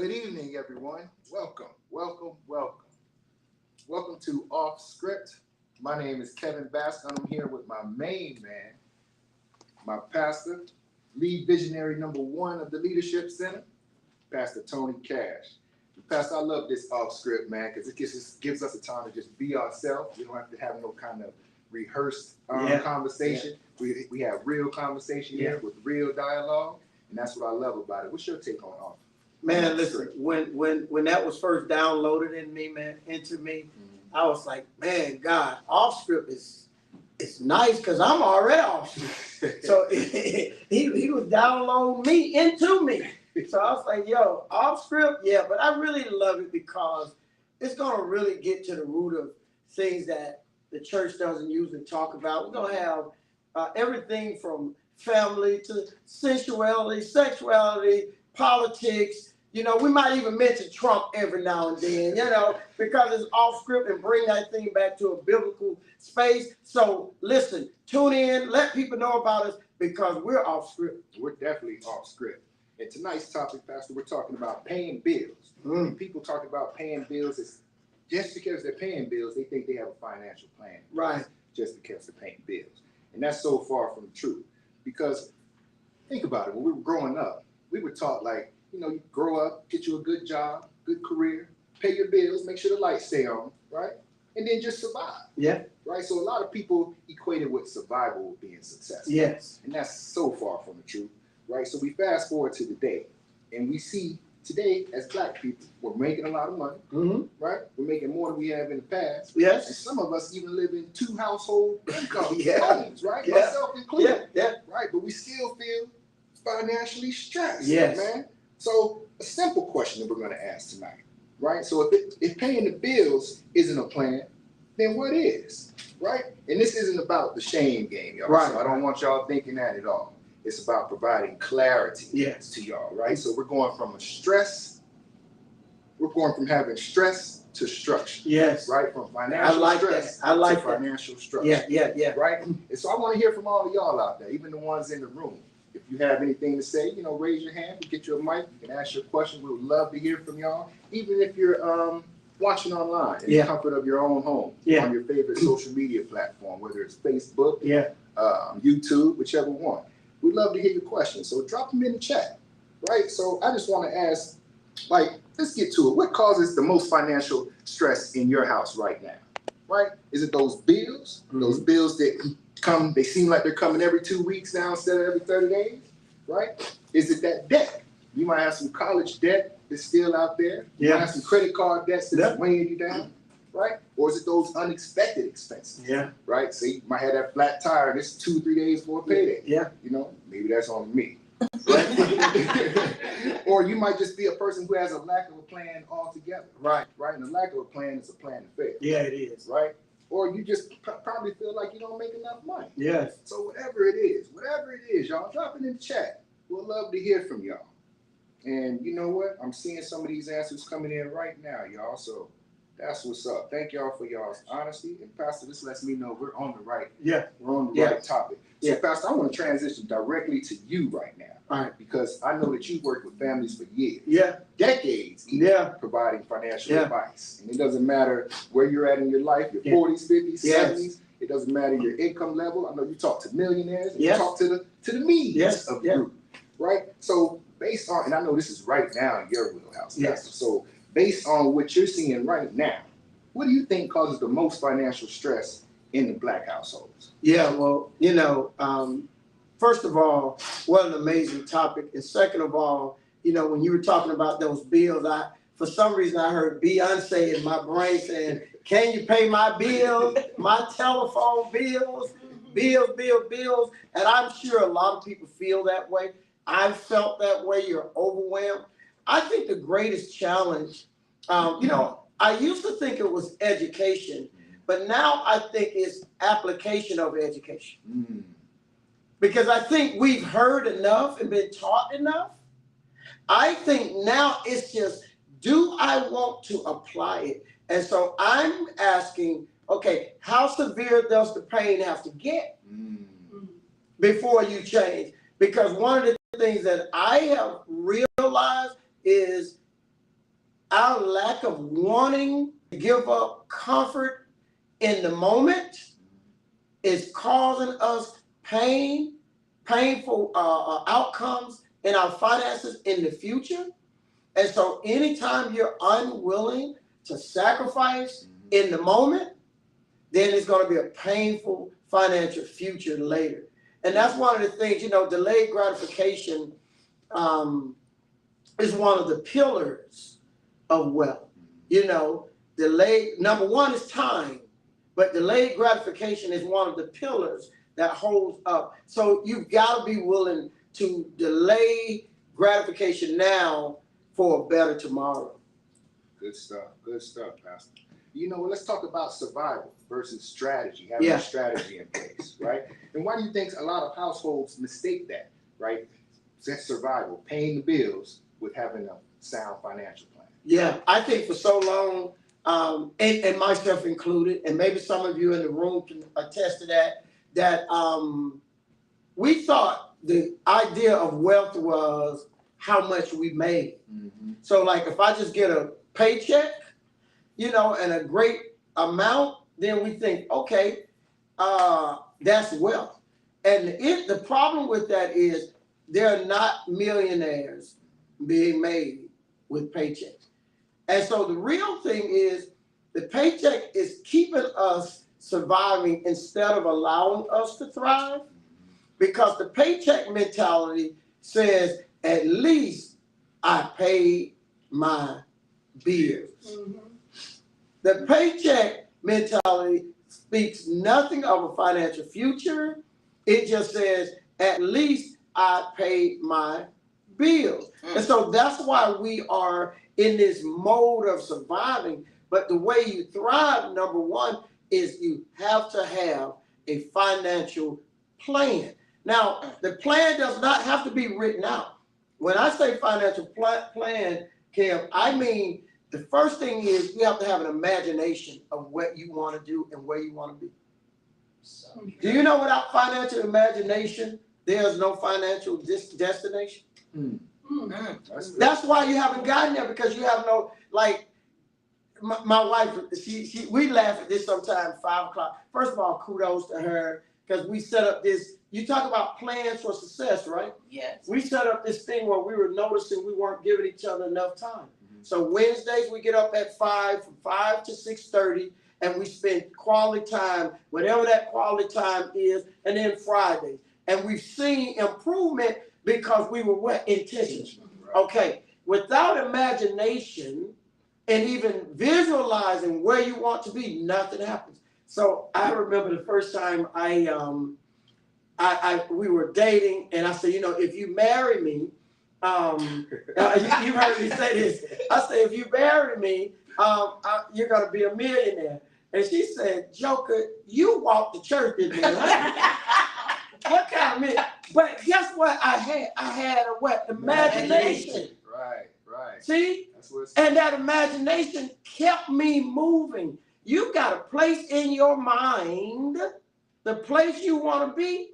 Good evening, everyone. Welcome, welcome, welcome. Welcome to Off Script. My name is Kevin Baskin. I'm here with my main man, my pastor, lead visionary #1 of the Leadership Center, Pastor Tony Cash. Pastor, I love this Off Script, man, because it gives us a time to just be ourselves. We don't have to have no kind of rehearsed conversation. Yeah. We have real conversation here with real dialogue, and that's what I love about it. What's your take on Off? Man, listen, when that was first downloaded into me, I was like, man, God, Off Script is nice because I'm already off script. So he was downloading me into me. So I was like, yo, Off Script, yeah, but I really love it because it's gonna really get to the root of things that the church doesn't usually talk about. We're gonna have everything from family to sensuality, sexuality, politics. You know, we might even mention Trump every now and then, because it's off script and bring that thing back to a biblical space. So listen, tune in, let people know about us because we're off script. We're definitely off script. And tonight's topic, Pastor, we're talking about paying bills. When people talk about paying bills, it's just because they're paying bills, they think they have a financial plan. Right. Just because they're paying bills. And that's so far from the truth. Because think about it, when we were growing up, we were taught like, you grow up, get you a good job, good career, pay your bills, make sure the lights stay on, right? And then just survive. Yeah. Right? So a lot of people equate it with survival with being successful. Yes. And that's so far from the truth, right? So we fast forward to today, and we see today as Black people, we're making a lot of money, right? We're making more than we have in the past. Yes. And some of us even live in 2 household income homes, right? Yeah. Myself included. Yeah. Right? But we still feel financially stressed, yes. man. So a simple question that we're going to ask tonight, right? So if paying the bills isn't a plan, then what is, right? And this isn't about the shame game, y'all. Right. So I don't want y'all thinking that at all. It's about providing clarity to y'all, right? So we're going from having stress to structure. Yes. Right? From financial stress to financial structure. Yeah. Right? And so I want to hear from all of y'all out there, even the ones in the room. If you have anything to say, raise your hand. We'll get you a mic. You can ask your question. We would love to hear from y'all. Even if you're watching online in the comfort of your own home on your favorite social media platform, whether it's Facebook, YouTube, whichever one. We'd love to hear your questions. So drop them in the chat, right? So I just want to ask, let's get to it. What causes the most financial stress in your house right now, right? Is it those bills? Those bills that come, they seem like they're coming every 2 weeks now instead of every 30 days, right? Is it that debt? You might have some college debt that's still out there. You might have some credit card debts that's weighing you down, right? Or is it those unexpected expenses? Yeah. Right? So you might have that flat tire and it's 2-3 days before payday. Yeah. Maybe that's on me. Right? Or you might just be a person who has a lack of a plan altogether. Right. Right? And a lack of a plan is a plan to fail. Yeah, it is. Right? Or you just probably feel like you don't make enough money. Yes. So whatever it is, y'all, drop it in the chat. We'll love to hear from y'all. And you know what? I'm seeing some of these answers coming in right now, y'all. So that's what's up. Thank y'all for y'all's honesty. And Pastor, this lets me know we're on the right. Yeah. We're on the right topic. So Pastor, I want to transition directly to you right now. All right. Because I know that you've worked with families for years. Yeah. Decades. Even providing financial advice. And it doesn't matter where you're at in your life, your 40s, 50s, 70s. It doesn't matter your income level. I know you talk to millionaires. And you talk to the medians of the group. Right? So based on, and I know this is right now in your wheelhouse, Pastor. So based on what you're seeing right now, what do you think causes the most financial stress in the Black households? Yeah, well, first of all, what an amazing topic. And second of all, when you were talking about those bills, for some reason I heard Beyonce in my brain saying, can you pay my bills, my telephone bills, bills. And I'm sure a lot of people feel that way. I've felt that way. You're overwhelmed. I think the greatest challenge, I used to think it was education, but now I think it's application of education. Because I think we've heard enough and been taught enough. I think now it's just, do I want to apply it? And so I'm asking, okay, how severe does the pain have to get before you change? Because one of the things that I have realized is our lack of wanting to give up comfort in the moment is causing us painful outcomes in our finances in the future. And so anytime you're unwilling to sacrifice in the moment, then it's going to be a painful financial future later. And that's one of the things, delayed gratification is one of the pillars of wealth. Number one is time, but delayed gratification is one of the pillars that holds up. So you've got to be willing to delay gratification now for a better tomorrow. Good stuff, Pastor. Let's talk about survival versus strategy, having a strategy in place, right? And why do you think a lot of households mistake that, right? That's survival, paying the bills with having a sound financial plan. Yeah, I think for so long, and myself included, and maybe some of you in the room can attest to that we thought the idea of wealth was how much we made. Mm-hmm. So like if I just get a paycheck, and a great amount, then we think, okay, that's wealth. And the problem with that is there are not millionaires being made with paychecks. And so the real thing is the paycheck is keeping us surviving instead of allowing us to thrive, because the paycheck mentality says, at least I paid my bills. Mm-hmm. The paycheck mentality speaks nothing of a financial future. It just says, at least I paid my bills. Mm. And so that's why we are in this mode of surviving. But the way you thrive, number one, is you have to have a financial plan. Now, the plan does not have to be written out. When I say financial plan, Cam, I mean, the first thing is you have to have an imagination of what you want to do and where you want to be. Do you know without financial imagination, there's no financial destination? That's why you haven't gotten there, because you have no, like, my wife, we laugh at this sometimes, 5 o'clock. First of all, kudos to her, because we set up this, you talk about plans for success, right? Yes. We set up this thing where we were noticing we weren't giving each other enough time. So Wednesdays we get up at 5, from 5 to 6:30, and we spend quality time, whatever that quality time is, and then Fridays. And we've seen improvement because we were intentional. Okay, without imagination and even visualizing where you want to be, nothing happens. So I remember the first time we were dating, and I said, if you marry me, you've heard me say this. I say, if you marry me, you're going to be a millionaire. And she said, Joker, you walked to church with me, right? What kind of millionaire? But guess what I had? I had a what? Imagination. Right. See? And that imagination kept me moving. You got a place in your mind, the place you want to be.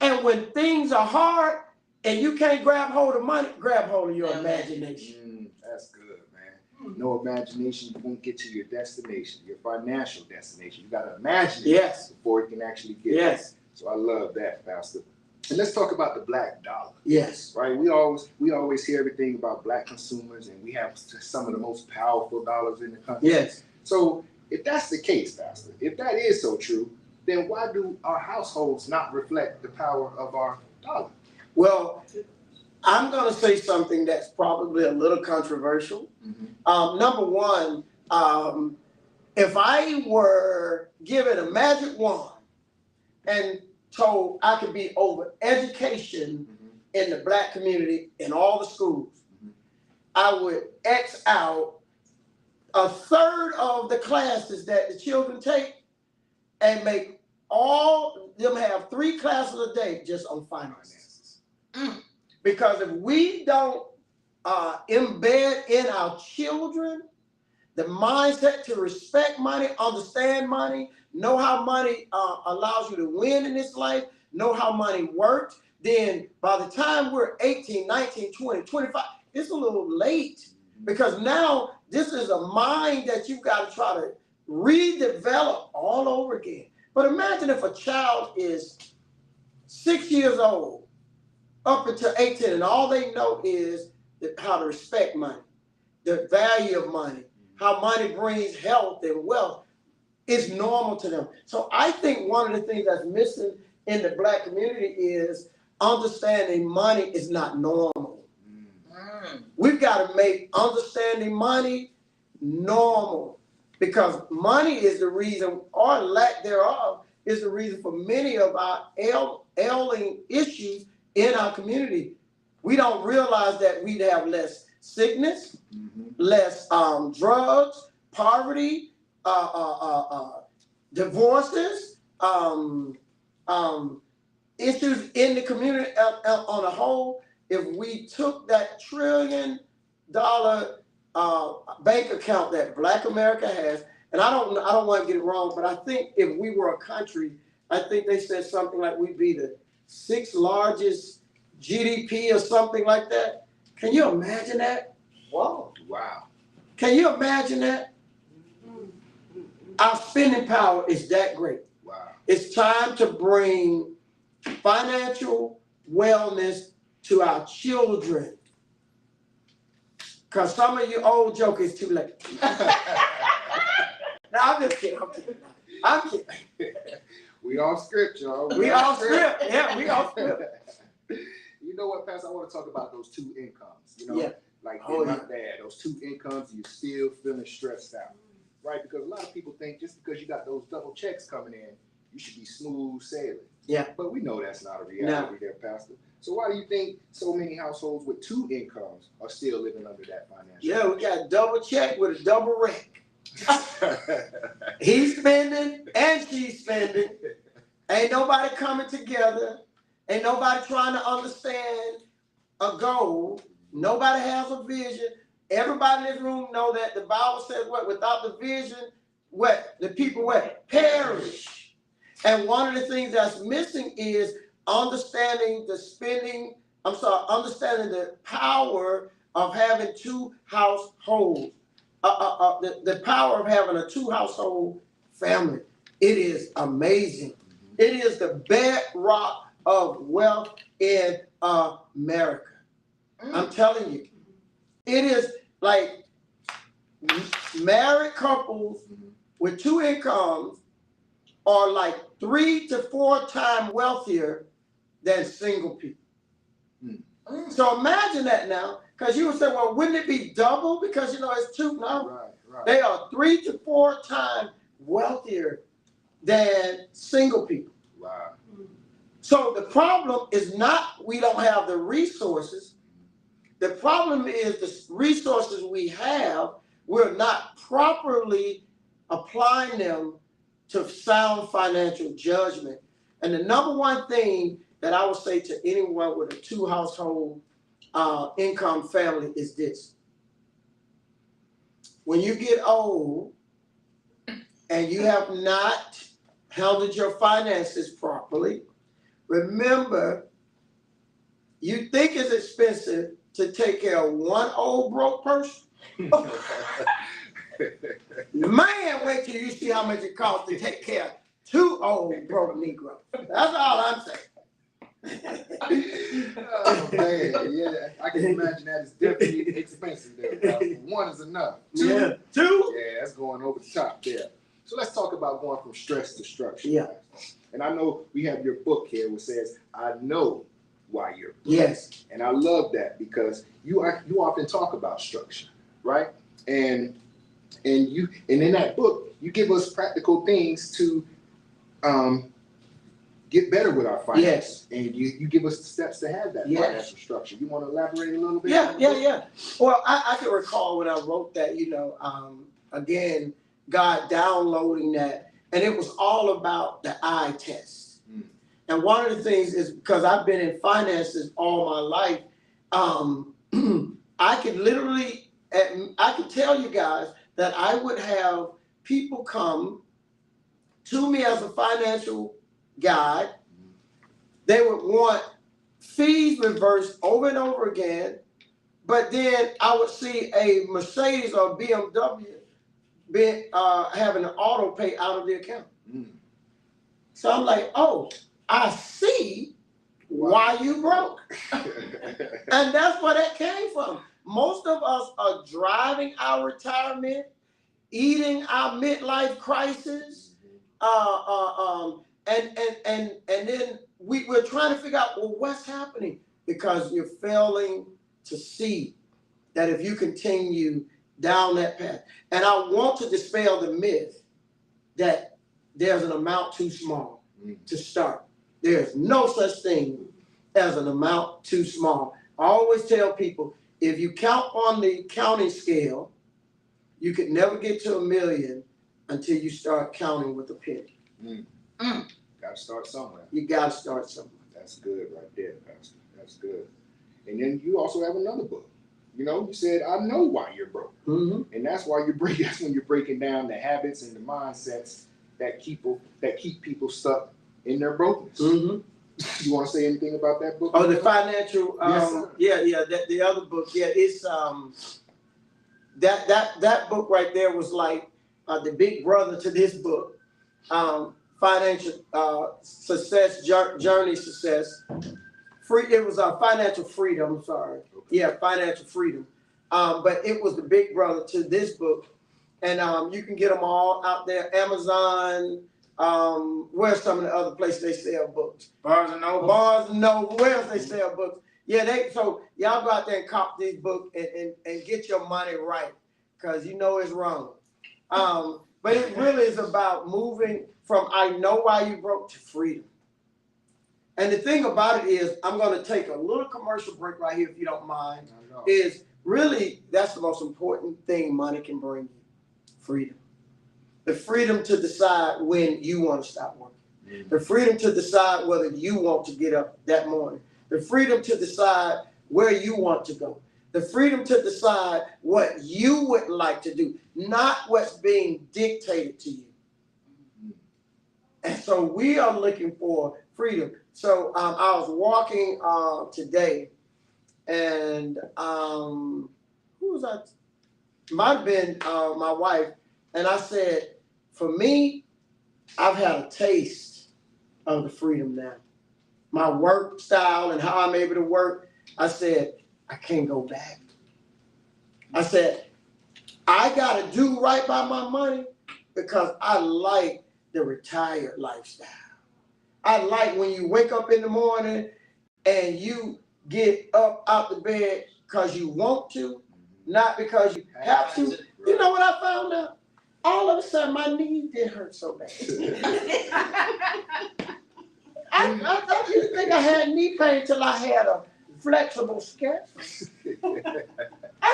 And when things are hard, and you can't grab hold of money, grab hold of your imagination. That's good, man. No imagination, you won't get to your destination, your financial destination. You got to imagine it before you can actually get there. So I love that, Pastor. And let's talk about the black dollar. Yes. Right? We always hear everything about black consumers, and we have some of the most powerful dollars in the country. Yes. So if that's the case, Pastor, if that is so true, then why do our households not reflect the power of our dollar? Well, I'm going to say something that's probably a little controversial. Mm-hmm. Number one, if I were given a magic wand and told I could be over education in the black community in all the schools, I would X out a third of the classes that the children take and make all them have 3 classes a day just on finances. Because if we don't embed in our children the mindset to respect money, understand money, know how money allows you to win in this life, know how money works, then by the time we're 18, 19, 20, 25, it's a little late Because now this is a mind that you've got to try to redevelop all over again. But imagine if a child is 6 years old up until 18 and all they know is how to respect money, the value of money, how money brings health and wealth. It's normal to them. So I think one of the things that's missing in the Black community is understanding money is not normal. We've got to make understanding money normal, because money is the reason, or lack thereof, is the reason for many of our ailing issues in our community. We don't realize that we'd have less sickness, less drugs, poverty, divorces, issues in the community on a whole. If we took that $1 trillion bank account that Black America has, and I don't want to get it wrong, but I think if we were a country, I think they said something like we'd be the 6th largest GDP or something like that. Can you imagine that? Wow. Can you imagine that? Our spending power is that great. Wow. It's time to bring financial wellness to our children. Because some of you old jokers too late. No, I'm just kidding. I'm kidding. We off script, y'all. We off script. Yeah, we off script. You know what, Pastor? I want to talk about those 2 incomes. You know, Yeah. like Oh, in my dad, those 2 incomes, you still feeling stressed out, right? Because a lot of people think just because you got those double checks coming in, you should be smooth sailing. Yeah. But we know that's not a reality there, Pastor. So why do you think so many households with 2 incomes are still living under that financial? Yeah, we got a double check with a double wreck. He's spending and she's spending. Ain't nobody coming together. Ain't nobody trying to understand a goal. Nobody has a vision. Everybody in this room know that the Bible says what? Without the vision, what? The people what? Perish. And one of the things that's missing is understanding the power of having 2 households. The power of having a 2-household family. It is amazing. It is the bedrock of wealth in America. I'm telling you. It is like married couples with 2 incomes are like 3 to 4 times wealthier than single people. So imagine that now, because you would say, well, wouldn't it be double? Because, it's 2 now. Right. They are 3 to 4 times wealthier than single people. Wow. So the problem is not we don't have the resources. The problem is the resources we have, we're not properly applying them to sound financial judgment. And the number one thing that I would say to anyone with a 2-household income family is this. When you get old and you have not handled your finances properly, remember, you think it's expensive to take care of one old broke person? Man, wait till you see how much it costs to take care of 2 old broke Negroes. That's all I'm saying. Oh man, yeah, I can imagine that is definitely expensive there. 1 is enough. 2, Yeah. 2? Yeah, that's going over the top there. So let's talk about going from stress to structure. Yeah. And I know we have your book here which says, I know why you're broke. Yes. And I love that because you often talk about structure, right? And in that book, you give us practical things to get better with our finances. Yes. And you give us the steps to have that financial structure. You want to elaborate a little bit? Yeah. Well, I can recall when I wrote that, again, God downloading that, and it was all about the eye test. And one of the things is, because I've been in finances all my life, I could tell you guys that I would have people come to me as a financial guide. They would want fees reversed over and over again, but then I would see a Mercedes or BMW having an auto pay out of the account. Mm. So I'm like, oh, I see why you broke. And that's where that came from. Most of us are driving our retirement, eating our midlife crisis, and then we're trying to figure out, well, what's happening? Because you're failing to see that if you continue down that path. And I want to dispel the myth that there's an amount too small to start. There's no such thing as an amount too small. I always tell people, if you count on the counting scale, you could never get to 1 million until you start counting with a penny. Got to start somewhere. You got to start somewhere. That's good right there, Pastor. That's good. And then you also have another book. You know, you said, I know why you're broke. Mm-hmm. And that's why that's when you're breaking down the habits and the mindsets that keep people stuck in their brokenness. Mm-hmm. You want to say anything about that book? Oh, the financial, Yes, the other book, it's that book right there was like the big brother to this book, financial success, journey success. It was financial freedom. I'm sorry, financial freedom. But it was the big brother to this book, and you can get them all out there. Amazon. Where's some of the other places they sell books? Barnes and Noble. Where else they sell books? Yeah, so y'all go out there and cop these books and get your money right, because you know it's wrong. But it really is about moving from I know why you broke to freedom. And the thing about it is, I'm going to take a little commercial break right here, if you don't mind. Is really, that's the most important thing money can bring you, freedom. The freedom to decide when you want to stop working. Mm-hmm. The freedom to decide whether you want to get up that morning. The freedom to decide where you want to go. The freedom to decide what you would like to do, not what's being dictated to you. Mm-hmm. And so we are looking for freedom. So I was walking today, and who was I? Might have been my wife, and I said, for me, I've had a taste of the freedom now. My work style and how I'm able to work, I said, I can't go back. I said, I got to do right by my money because I like the retired lifestyle. I like when you wake up in the morning and you get up out the bed because you want to, not because you have to. You know what I found out? All of a sudden, my knees didn't hurt so bad. I didn't think I had knee pain until I had a flexible sketch. I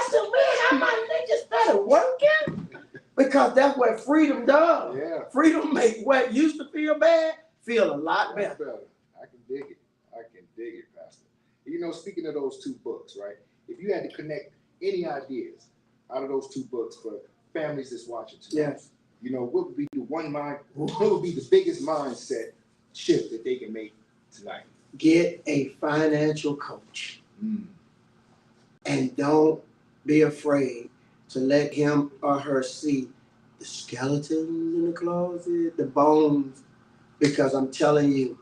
said, man, how my knee just started working? Because that's what freedom does. Yeah. Freedom makes what used to feel bad feel a lot better. I can dig it, Pastor. You know, speaking of those two books, right? If you had to connect any ideas out of those two books for families that's watching tonight, yes, you know, what would be the biggest mindset shift that they can make tonight? Get a financial coach. And don't be afraid to let him or her see the skeletons in the closet, the bones, because I'm telling you,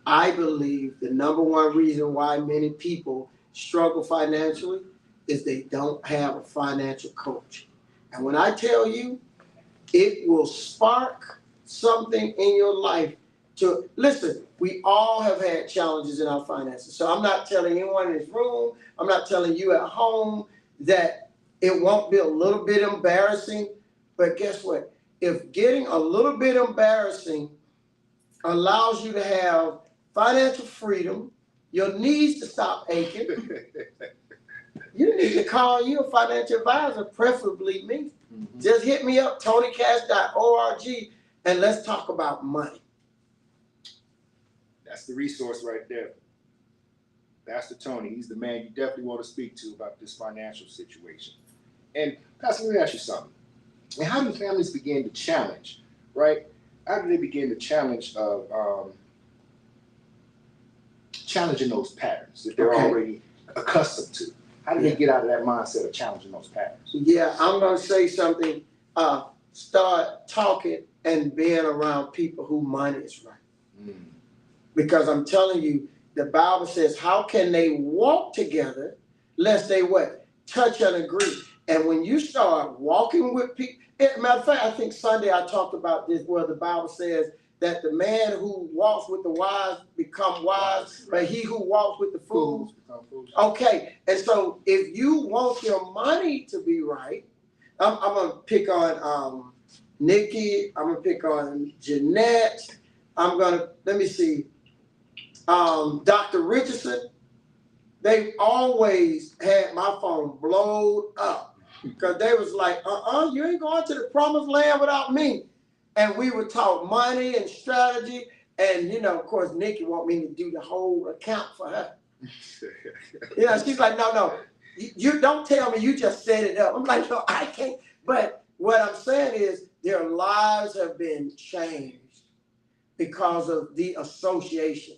I believe the number one reason why many people struggle financially is they don't have a financial coach. And when I tell you, it will spark something in your life to, listen, we all have had challenges in our finances. So I'm not telling anyone in this room, I'm not telling you at home that it won't be a little bit embarrassing. But guess what? If getting a little bit embarrassing allows you to have financial freedom, your knees to stop aching, you need to call you a financial advisor, preferably me. Mm-hmm. Just hit me up, tonycash.org, and let's talk about money. That's the resource right there. Pastor Tony, he's the man you definitely want to speak to about this financial situation. And Pastor, let me ask you something. And how do families begin to challenge, right? How do they begin to challenge challenging those patterns that they're already accustomed to? How do they get out of that mindset of challenging those patterns? Yeah, I'm gonna say something. Start talking and being around people who money is right. Mm. Because I'm telling you, the Bible says, how can they walk together lest they what? Touch and agree. And when you start walking with people, matter of fact, I think Sunday I talked about this where the Bible says that the man who walks with the wise become wise, right. But he who walks with the fools become fools. Okay, and so if you want your money to be right, I'm gonna pick on Nikki, I'm gonna pick on Jeanette, let me see, Dr. Richardson, they always had my phone blowed up because they was like, you ain't going to the promised land without me. And we would talk money and strategy. And, of course, Nikki want me to do the whole account for her. She's like, no, you don't tell me, you just set it up. I'm like, no, I can't. But what I'm saying is their lives have been changed because of the association.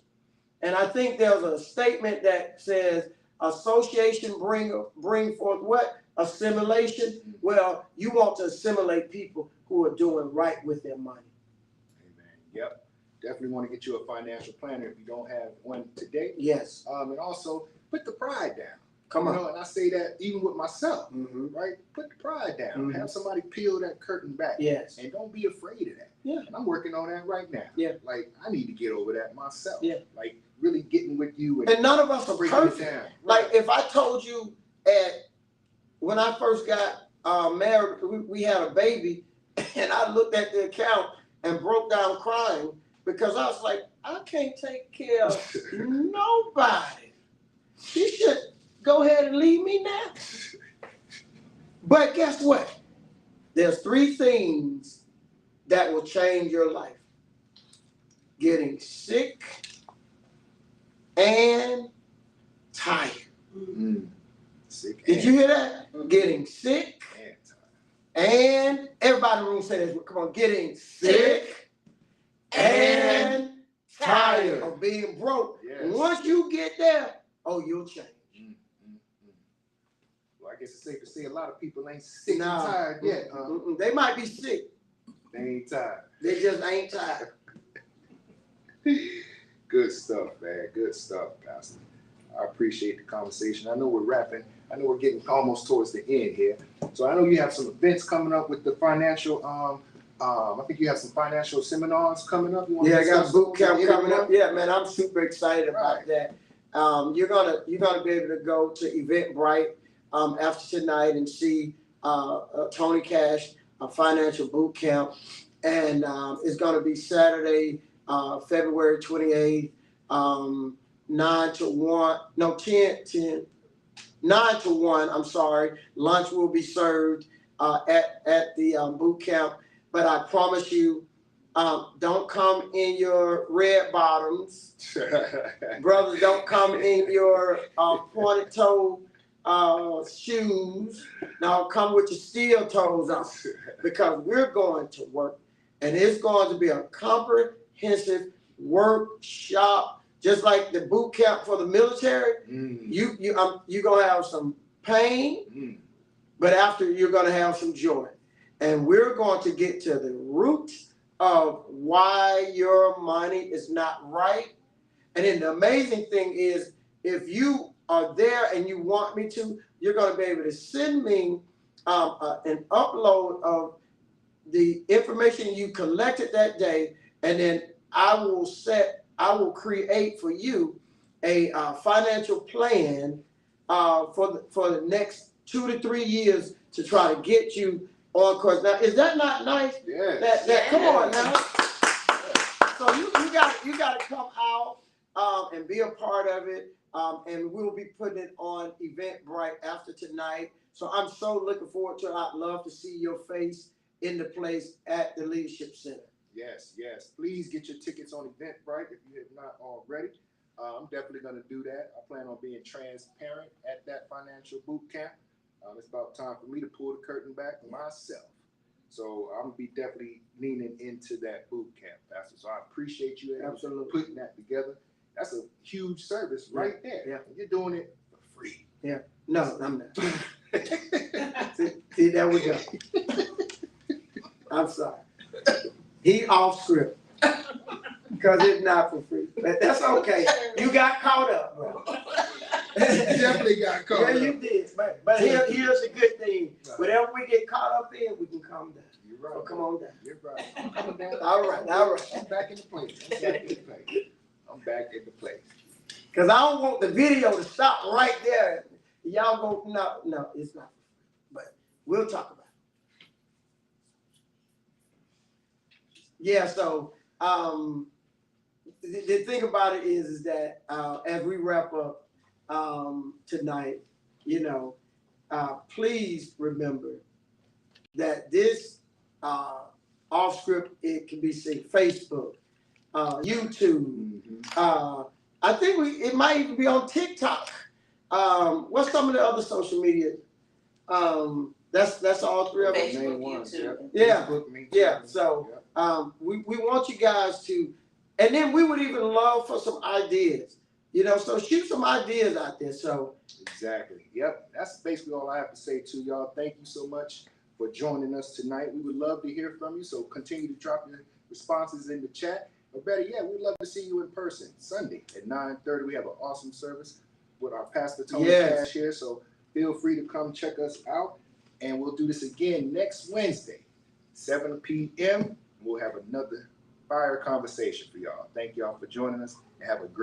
And I think there's a statement that says association bring forth what? Assimilation. Well, you want to assimilate people who are doing right with their money. Amen. Yep. Definitely want to get you a financial planner if you don't have one today. Yes. And also put the pride down. Come on. And I say that even with myself, right? Put the pride down. Have somebody peel that curtain back. Yes. And don't be afraid of that. Yeah. And I'm working on that right now. Yeah. Like, I need to get over that myself. Yeah. Like, really getting with you. And none of us are perfect. Right. Like, if I told you when I first got married, we had a baby, and I looked at the account and broke down crying because I was like, I can't take care of nobody. You should go ahead and leave me now. But guess what? There's 3 things that will change your life. Getting sick and tired. Sick. Did you hear that? Getting sick and tired. And everybody in the room say this. Come on, getting sick and tired of being broke. Yes. Once you get there, you'll change. Well, I guess it's safe to say a lot of people ain't sick and tired yet. They might be sick. They ain't tired. They just ain't tired. Good stuff, man. Good stuff, Pastor. I appreciate the conversation. I know we're wrapping. I know we're getting almost towards the end here. So I know you have some events coming up with the financial. I think you have some financial seminars coming up. I got a boot camp coming up. Yeah, man, I'm super excited about that. You're gonna be able to go to Eventbrite after tonight and see Tony Cash financial boot camp, and it's gonna be Saturday, February 28th. 9 to 1, no, 9 to 1, I'm sorry. Lunch will be served at the boot camp. But I promise you, don't come in your red bottoms. Brothers, don't come in your pointed toe shoes. Now come with your steel toes on, because we're going to work. And it's going to be a comprehensive workshop. Just like the boot camp for the military, you're gonna have some pain, but after you're gonna have some joy, and we're going to get to the root of why your money is not right. And then the amazing thing is, if you are there and you want me to, you're gonna be able to send me an upload of the information you collected that day, and then I will create for you a financial plan for the next 2 to 3 years to try to get you on course. Now, is that not nice? Yes. Come on now. So you got to come out and be a part of it, and we'll be putting it on Eventbrite after tonight. So I'm so looking forward to it. I'd love to see your face in the place at the Leadership Center. Yes. Please get your tickets on Eventbrite if you have not already. I'm definitely going to do that. I plan on being transparent at that financial boot camp. It's about time for me to pull the curtain back myself. So I'm going to be definitely leaning into that boot camp, Pastor. So I appreciate you putting that together. That's a huge service right there. Yeah. And you're doing it for free. Yeah. No, I'm not. See, there we go. I'm sorry. He off script. Because it's not for free. But that's okay. You got caught up, bro. You definitely got caught Yeah, up. you did. But here's the good thing. Whatever we get caught up in, we can calm down. You're right. So come on down. You're right. I'm coming down. All right. I'm back in the place. I'm back in the place. Because I don't want the video to stop right there. Y'all go, no, it's not. But we'll talk about it. Yeah, so the thing about it is that as we wrap up tonight, please remember that this off script, it can be seen Facebook, YouTube. I think it might even be on TikTok. What's some of the other social media? That's all three of them. Facebook, Main ones, YouTube. Yeah, Facebook, me too. yeah. So we want you guys to, and then we would even love for some ideas. So shoot some ideas out there. So Exactly. Yep. That's basically all I have to say to y'all. Thank you so much for joining us tonight. We would love to hear from you. So continue to drop your responses in the chat. Or better yet, we'd love to see you in person Sunday at 9:30. We have an awesome service with our Pastor Tony Cash here. So feel free to come check us out. And we'll do this again next Wednesday, 7 p.m. We'll have another fire conversation for y'all. Thank y'all for joining us and have a great